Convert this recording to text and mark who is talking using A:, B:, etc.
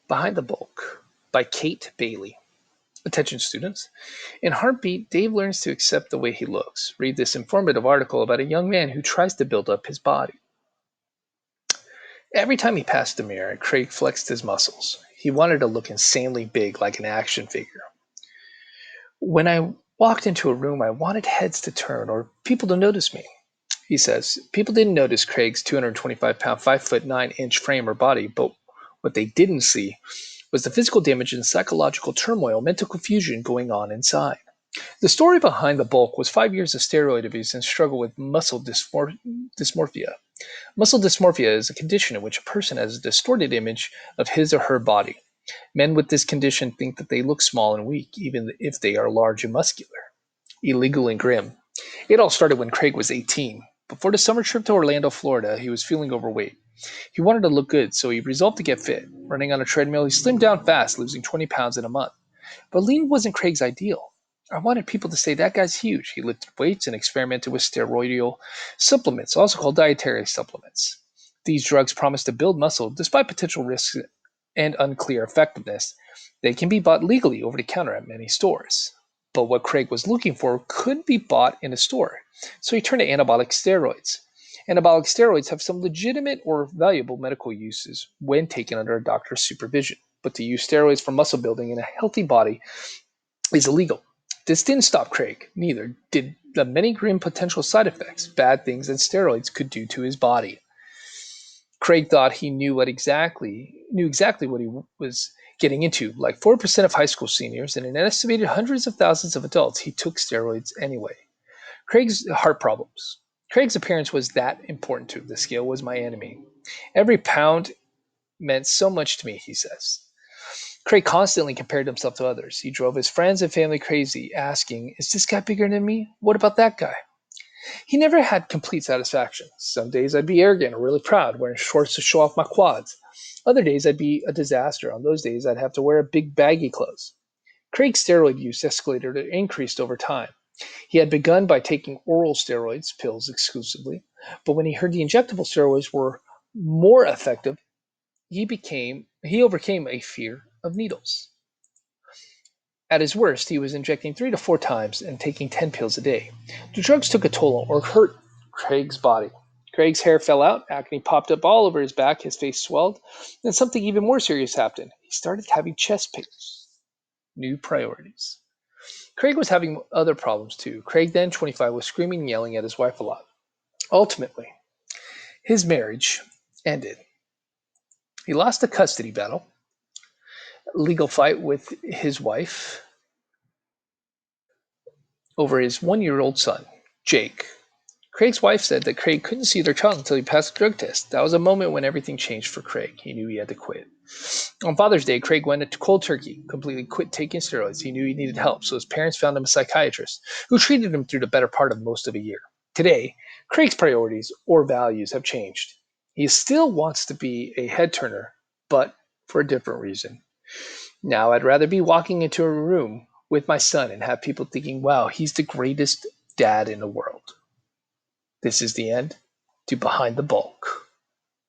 A: Behind the Bulk by Kate Bailey. Attention students. In Heartbeat, Dave learns to accept the way he looks. Read this informative article about a young man who tries to build up his body. Every time he passed a mirror, Craig flexed his muscles. He wanted to look insanely big like an action figure. When I walked into a room, I wanted heads to turn or people to notice me. He says people didn't notice Craig's 225-pound, 5'9" frame or body, but what they didn't see was the physical damage and psychological turmoil, mental confusion going on inside. The story behind the bulk was 5 years of steroid abuse and struggle with muscle dysmorphia. Muscle dysmorphia is a condition in which a person has a distorted image of his or her body. Men with this condition think that they look small and weak, even if they are large and muscular. Illegal and grim. It all started when Craig was 18. Before the summer trip to Orlando, Florida, he was feeling overweight. He wanted to look good, so he resolved to get fit. Running on a treadmill, he slimmed down fast, losing 20 pounds in a month. But lean wasn't Craig's ideal. I wanted people to say, that guy's huge. He lifted weights and experimented with steroidal supplements, also called dietary supplements. These drugs promise to build muscle despite potential risks and unclear effectiveness. They can be bought legally over the counter at many stores. But what Craig was looking for couldn't be bought in a store, so he turned to anabolic steroids. Anabolic steroids have some legitimate or valuable medical uses when taken under a doctor's supervision, but to use steroids for muscle building in a healthy body is illegal. This didn't stop Craig, neither did the many grim potential side effects, bad things that steroids could do to his body. Craig thought he knew exactly what he was getting into. Like 4% of high school seniors and an estimated hundreds of thousands of adults, he took steroids anyway. Craig's heart problems. Craig's appearance was that important to him. The scale was my enemy. Every pound meant so much to me, he says. Craig constantly compared himself to others. He drove his friends and family crazy, asking, is this guy bigger than me? What about that guy? He never had complete satisfaction. Some days I'd be arrogant or really proud, wearing shorts to show off my quads. Other days I'd be a disaster. On those days I'd have to wear a big baggy clothes. Craig's steroid use escalated or increased over time. He had begun by taking oral steroids, pills exclusively, but when he heard the injectable steroids were more effective, he overcame a fear of needles. At his worst, he was injecting 3 to 4 times and taking 10 pills a day. The drugs took a toll or hurt Craig's body. Craig's hair fell out, acne popped up all over his back, his face swelled, and something even more serious happened. He started having chest pains. New priorities. Craig was having other problems too. Craig, then 25, was screaming and yelling at his wife a lot. Ultimately, his marriage ended. He lost a custody battle, a legal fight with his wife over his 1-year-old son, Jake. Craig's wife said that Craig couldn't see their child until he passed the drug test. That was a moment when everything changed for Craig. He knew he had to quit. On Father's Day, Craig went into cold turkey, completely quit taking steroids. He knew he needed help, so his parents found him a psychiatrist who treated him through the better part of most of a year. Today, Craig's priorities or values have changed. He still wants to be a head turner, but for a different reason. Now, I'd rather be walking into a room with my son and have people thinking, wow, he's the greatest dad in the world. This is the end to Behind the Bulk.